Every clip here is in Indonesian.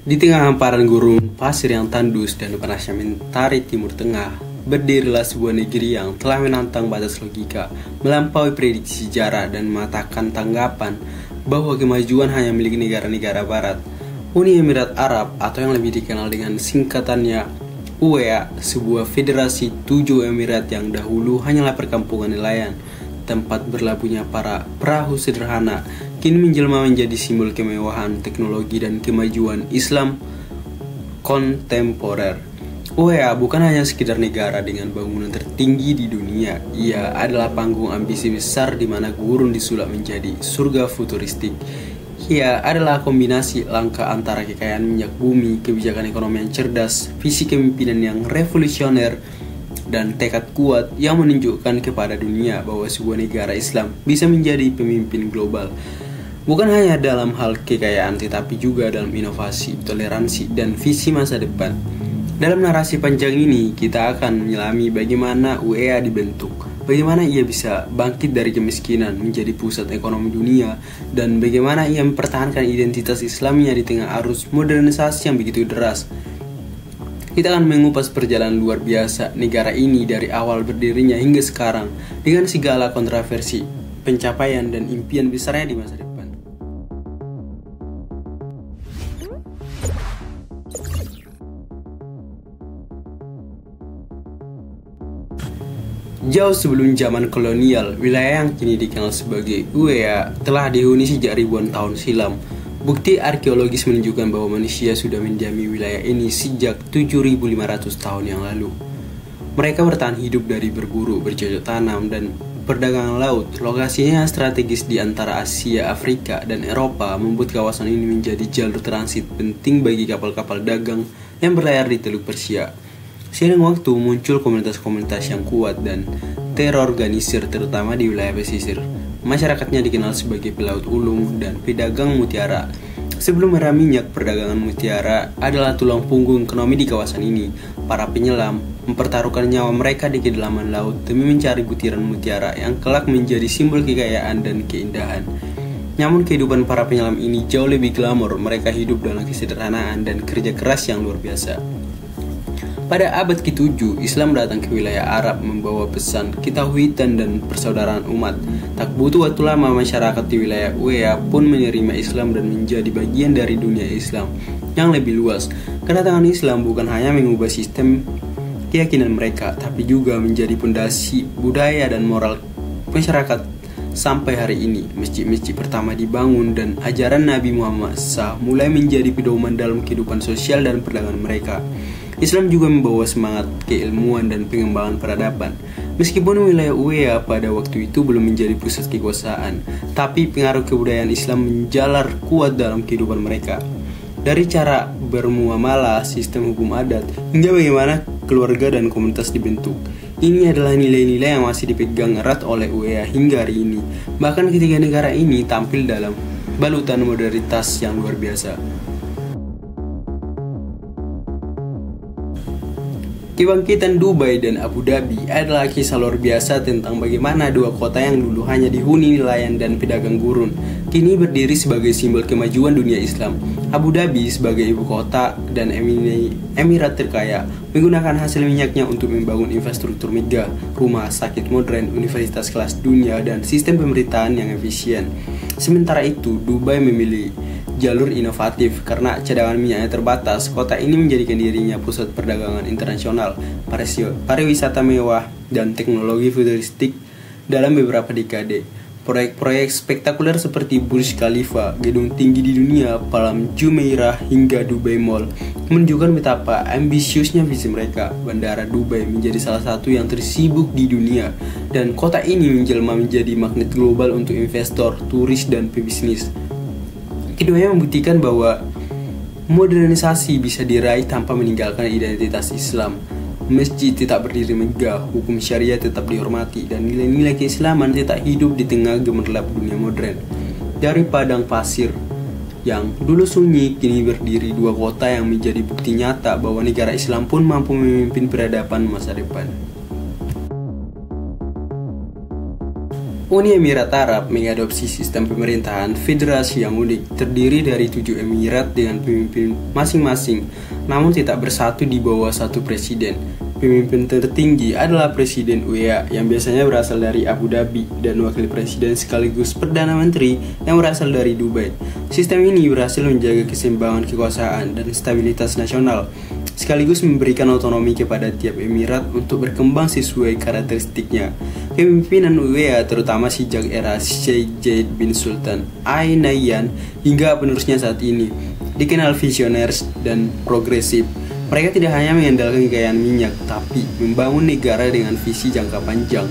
Di tengah hamparan gurun pasir yang tandus dan panasnya mentari Timur Tengah, berdirilah sebuah negeri yang telah menantang batas logika, melampaui prediksi sejarah dan mematahkan tanggapan bahwa kemajuan hanya milik negara-negara barat. Uni Emirat Arab atau yang lebih dikenal dengan singkatannya UEA, sebuah federasi 7 emirat yang dahulu hanyalah perkampungan nelayan, tempat berlabuhnya para perahu sederhana, kini menjelma menjadi simbol kemewahan, teknologi, dan kemajuan Islam kontemporer. UEA bukan hanya sekedar negara dengan bangunan tertinggi di dunia, ia adalah panggung ambisi besar di mana gurun disulap menjadi surga futuristik. Ia adalah kombinasi langka antara kekayaan minyak bumi, kebijakan ekonomi yang cerdas, visi kepemimpinan yang revolusioner, dan tekad kuat yang menunjukkan kepada dunia bahwa sebuah negara Islam bisa menjadi pemimpin global. Bukan hanya dalam hal kekayaan, tetapi juga dalam inovasi, toleransi, dan visi masa depan. Dalam narasi panjang ini, kita akan menyelami bagaimana UEA dibentuk, bagaimana ia bisa bangkit dari kemiskinan menjadi pusat ekonomi dunia, dan bagaimana ia mempertahankan identitas Islamnya di tengah arus modernisasi yang begitu deras. Kita akan mengupas perjalanan luar biasa negara ini dari awal berdirinya hingga sekarang dengan segala kontroversi, pencapaian, dan impian besarnya di masa depan. Jauh sebelum zaman kolonial, wilayah yang kini dikenal sebagai UEA telah dihuni sejak ribuan tahun silam. Bukti arkeologis menunjukkan bahwa manusia sudah mendiami wilayah ini sejak 7.500 tahun yang lalu. Mereka bertahan hidup dari berburu, bercocok tanam, dan perdagangan laut. Lokasinya yang strategis di antara Asia, Afrika, dan Eropa membuat kawasan ini menjadi jalur transit penting bagi kapal-kapal dagang yang berlayar di Teluk Persia. Seiring waktu muncul komunitas-komunitas yang kuat dan terorganisir terutama di wilayah pesisir. Masyarakatnya dikenal sebagai pelaut ulung dan pedagang mutiara. Sebelum era minyak, perdagangan mutiara adalah tulang punggung ekonomi di kawasan ini. Para penyelam mempertaruhkan nyawa mereka di kedalaman laut demi mencari butiran mutiara yang kelak menjadi simbol kekayaan dan keindahan. Namun kehidupan para penyelam ini jauh lebih glamor. Mereka hidup dalam kesederhanaan dan kerja keras yang luar biasa. Pada abad ke-7, Islam datang ke wilayah Arab membawa pesan ketauhidan dan persaudaraan umat. Tak butuh waktu lama, masyarakat di wilayah UEA pun menerima Islam dan menjadi bagian dari dunia Islam yang lebih luas. Kedatangan Islam bukan hanya mengubah sistem keyakinan mereka, tapi juga menjadi pondasi budaya dan moral masyarakat sampai hari ini. Masjid-masjid pertama dibangun dan ajaran Nabi Muhammad SAW mulai menjadi pedoman dalam kehidupan sosial dan perdagangan mereka. Islam juga membawa semangat keilmuan dan pengembangan peradaban. Meskipun wilayah UEA pada waktu itu belum menjadi pusat kekuasaan, tapi pengaruh kebudayaan Islam menjalar kuat dalam kehidupan mereka. Dari cara bermuamalah, sistem hukum adat, hingga bagaimana keluarga dan komunitas dibentuk. Ini adalah nilai-nilai yang masih dipegang erat oleh UEA hingga hari ini. Bahkan ketiga negara ini tampil dalam balutan modernitas yang luar biasa. Kebangkitan Dubai dan Abu Dhabi adalah kisah luar biasa tentang bagaimana dua kota yang dulu hanya dihuni nelayan dan pedagang gurun, kini berdiri sebagai simbol kemajuan dunia Islam. Abu Dhabi sebagai ibu kota dan emirat terkaya menggunakan hasil minyaknya untuk membangun infrastruktur megah, rumah sakit modern, universitas kelas dunia, dan sistem pemerintahan yang efisien. Sementara itu, Dubai memilih jalur inovatif karena cadangan minyaknya terbatas. Kota ini menjadikan dirinya pusat perdagangan internasional, pariwisata mewah, dan teknologi futuristik dalam beberapa dekade. Proyek-proyek spektakuler seperti Burj Khalifa, gedung tinggi di dunia, Palam Jumeirah, hingga Dubai Mall menunjukkan betapa ambisiusnya visi mereka. Bandara Dubai menjadi salah satu yang tersibuk di dunia, dan kota ini menjelma menjadi magnet global untuk investor, turis, dan pebisnis. Keduanya membuktikan bahwa modernisasi bisa diraih tanpa meninggalkan identitas Islam. Masjid tetap berdiri megah, hukum syariah tetap dihormati, dan nilai-nilai keislaman tetap hidup di tengah gemerlap dunia modern. Dari padang pasir yang dulu sunyi, kini berdiri dua kota yang menjadi bukti nyata bahwa negara Islam pun mampu memimpin peradaban masa depan. Uni Emirat Arab mengadopsi sistem pemerintahan federasi yang unik, terdiri dari 7 emirat dengan pemimpin masing-masing, namun tidak bersatu di bawah satu presiden. Pemimpin tertinggi adalah Presiden UEA yang biasanya berasal dari Abu Dhabi dan Wakil Presiden sekaligus Perdana Menteri yang berasal dari Dubai. Sistem ini berhasil menjaga keseimbangan kekuasaan dan stabilitas nasional, sekaligus memberikan otonomi kepada tiap emirat untuk berkembang sesuai karakteristiknya. Kepemimpinan UEA terutama sejak era Sheikh Zayed bin Sultan Al Nahyan hingga penerusnya saat ini dikenal visioner dan progresif. Mereka tidak hanya mengandalkan kekayaan minyak, tapi membangun negara dengan visi jangka panjang.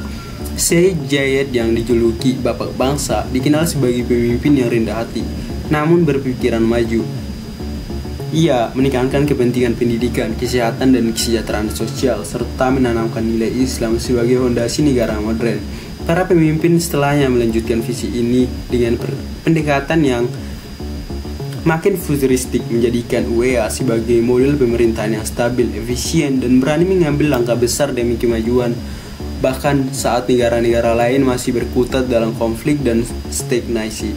Sheikh Zayed yang dijuluki Bapak Bangsa dikenal sebagai pemimpin yang rendah hati, namun berpikiran maju. Ia menekankan kepentingan pendidikan, kesehatan, dan kesejahteraan sosial, serta menanamkan nilai Islam sebagai fondasi negara modern. Para pemimpin setelahnya melanjutkan visi ini dengan pendekatan yang makin futuristik, menjadikan UEA sebagai model pemerintahan yang stabil, efisien, dan berani mengambil langkah besar demi kemajuan, bahkan saat negara-negara lain masih berkutat dalam konflik dan stagnasi.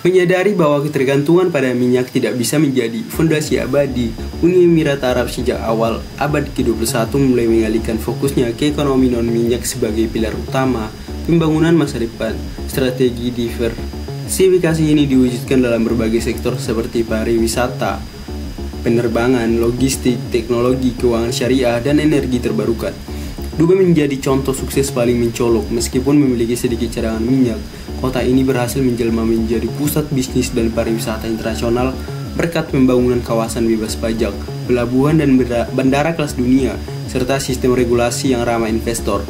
Menyadari bahwa ketergantungan pada minyak tidak bisa menjadi fondasi abadi, Uni Emirat Arab sejak awal abad ke-21 mulai mengalihkan fokusnya ke ekonomi non-minyak sebagai pilar utama pembangunan masa depan. Strategi diversifikasi ini diwujudkan dalam berbagai sektor seperti pariwisata, penerbangan, logistik, teknologi, keuangan syariah, dan energi terbarukan. Dubai menjadi contoh sukses paling mencolok. Meskipun memiliki sedikit cadangan minyak, kota ini berhasil menjelma menjadi pusat bisnis dan pariwisata internasional berkat pembangunan kawasan bebas pajak, pelabuhan dan bandara kelas dunia, serta sistem regulasi yang ramah investor.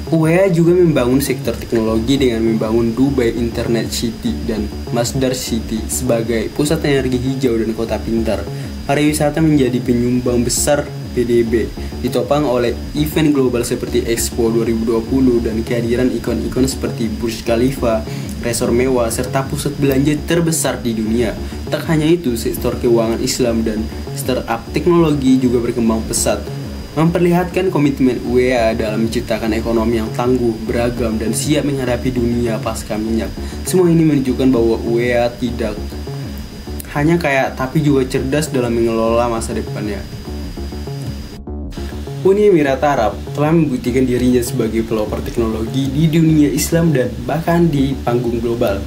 UEA juga membangun sektor teknologi dengan membangun Dubai Internet City dan Masdar City sebagai pusat energi hijau dan kota pintar. Pariwisata menjadi penyumbang besar PDB, ditopang oleh event global seperti Expo 2020 dan kehadiran ikon-ikon seperti Burj Khalifa, resor mewah, serta pusat belanja terbesar di dunia. Tak hanya itu, sektor keuangan Islam dan startup teknologi juga berkembang pesat, memperlihatkan komitmen UEA dalam menciptakan ekonomi yang tangguh, beragam, dan siap menghadapi dunia pasca minyak. Semua ini menunjukkan bahwa UEA tidak hanya kaya, tapi juga cerdas dalam mengelola masa depannya. Uni Emirat Arab telah membuktikan dirinya sebagai pelopor teknologi di dunia Islam dan bahkan di panggung global.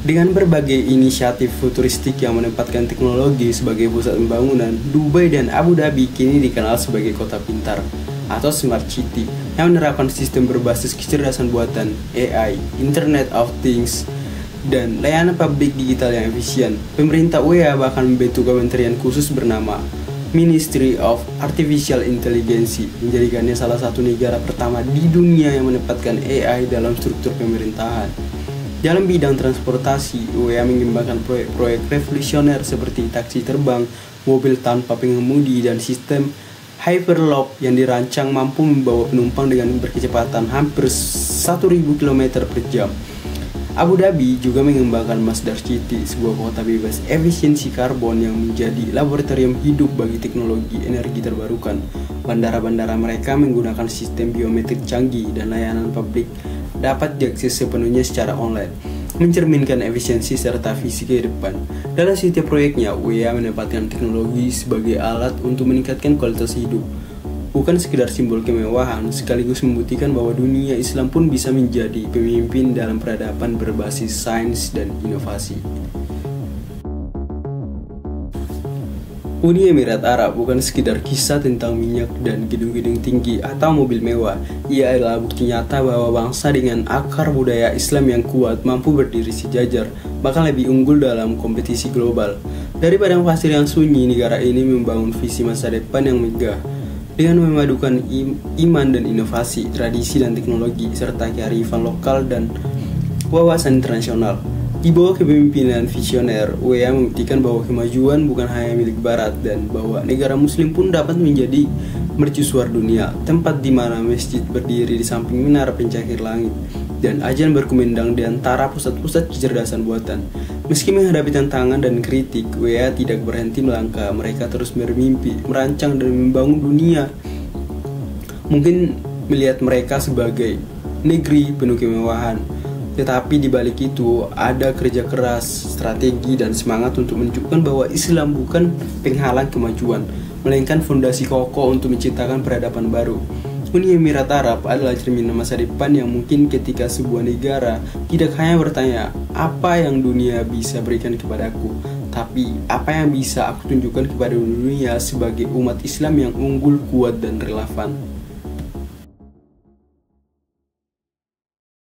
Dengan berbagai inisiatif futuristik yang menempatkan teknologi sebagai pusat pembangunan, Dubai dan Abu Dhabi kini dikenal sebagai kota pintar atau Smart City yang menerapkan sistem berbasis kecerdasan buatan, AI, Internet of Things, dan layanan publik digital yang efisien. Pemerintah UEA bahkan membentuk kementerian khusus bernama Ministry of Artificial Intelligence, menjadikannya salah satu negara pertama di dunia yang menempatkan AI dalam struktur pemerintahan. Dalam bidang transportasi, UEA mengembangkan proyek-proyek revolusioner seperti taksi terbang, mobil tanpa pengemudi, dan sistem Hyperloop yang dirancang mampu membawa penumpang dengan berkecepatan hampir 1000 km per jam. Abu Dhabi juga mengembangkan Masdar City, sebuah kota bebas efisiensi karbon yang menjadi laboratorium hidup bagi teknologi energi terbarukan. Bandara-bandara mereka menggunakan sistem biometrik canggih dan layanan publik dapat diakses sepenuhnya secara online, mencerminkan efisiensi serta visi ke depan. Dalam setiap proyeknya, UEA menempatkan teknologi sebagai alat untuk meningkatkan kualitas hidup, bukan sekedar simbol kemewahan, sekaligus membuktikan bahwa dunia Islam pun bisa menjadi pemimpin dalam peradaban berbasis sains dan inovasi. Uni Emirat Arab bukan sekedar kisah tentang minyak dan gedung-gedung tinggi atau mobil mewah. Ia adalah bukti nyata bahwa bangsa dengan akar budaya Islam yang kuat mampu berdiri sejajar, bahkan lebih unggul dalam kompetisi global. Dari padang pasir yang sunyi, negara ini membangun visi masa depan yang megah dengan memadukan iman dan inovasi, tradisi dan teknologi, serta kearifan lokal dan wawasan internasional. Di bawah kepemimpinan visioner, UEA membuktikan bahwa kemajuan bukan hanya milik Barat dan bahwa negara Muslim pun dapat menjadi mercusuar dunia, tempat di mana masjid berdiri di samping menara pencakar langit dan azan berkumandang di antara pusat-pusat kecerdasan buatan. Meski menghadapi tantangan dan kritik, UEA tidak berhenti melangkah. Mereka terus bermimpi, merancang dan membangun dunia mungkin melihat mereka sebagai negeri penuh kemewahan. Tetapi di balik itu ada kerja keras, strategi, dan semangat untuk menunjukkan bahwa Islam bukan penghalang kemajuan, melainkan fondasi kokoh untuk menciptakan peradaban baru. Uni Emirat Arab adalah cerminan masa depan yang mungkin ketika sebuah negara tidak hanya bertanya, apa yang dunia bisa berikan kepadaku, tapi apa yang bisa aku tunjukkan kepada dunia sebagai umat Islam yang unggul, kuat, dan relevan.